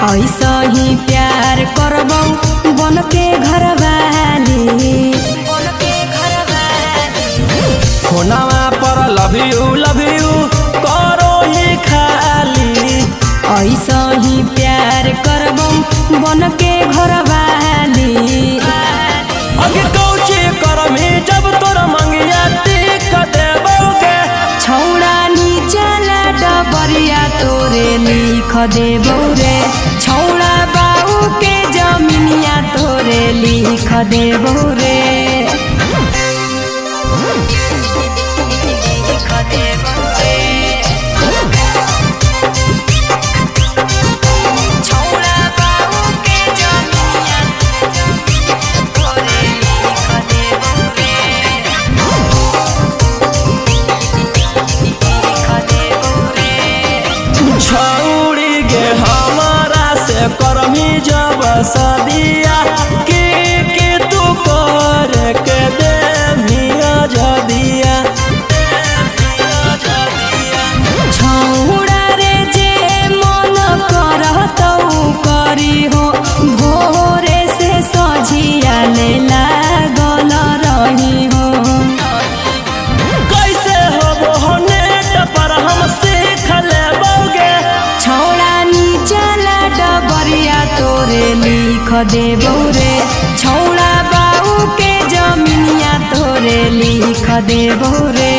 ऐसा ही प्यार करबौ बन के घरवाली फोनवा पर लव यू करो ही खाली। ऐसा ही प्यार करबौ बन के घरवाली अगे कौची करमी जब तोर मंगिया टिक देबोगे। छौड़ा नीचला डबरिया तोरे लिख देबौ रे। छौड़ा बाऊ के जमीनिया तोरे लिख देबौ रे। छौड़ी गे हमारा से करमी जब सदिया के तू कर के दे मिया जदिया। छौड़ा रे जे मन करतौ करी हो भोरे से सझिया ले लागल रही हो। कैसे हो नेट पर हम सीख लेबोगे। छौड़ा नीचला डबरिया तोरे लिख देबौ रे। छौड़ा बाऊ के जमीनिया तोरे लिख देबौ रे।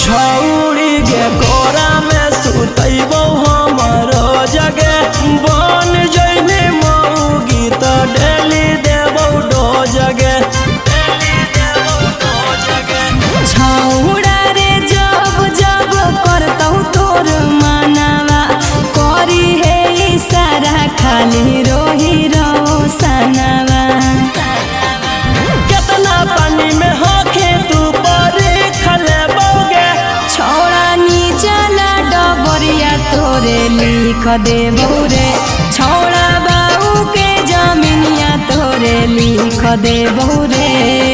छौड़ी गे कोरा में सुतैबौ हमरो जगे बन जइने मौगी त डेली देबौ डोजगे। छौड़ा रे जब जब करतौ तोर मनवा करी हे इशारा खाली रोही रोशनवा। कितना पानी में होके तू परीख लेबोगे। छौड़ा नीचला डबरिया तोरे लिख देबौ रे। छौड़ा बाऊ के जमीनिया तोरे लिख देबौ रे।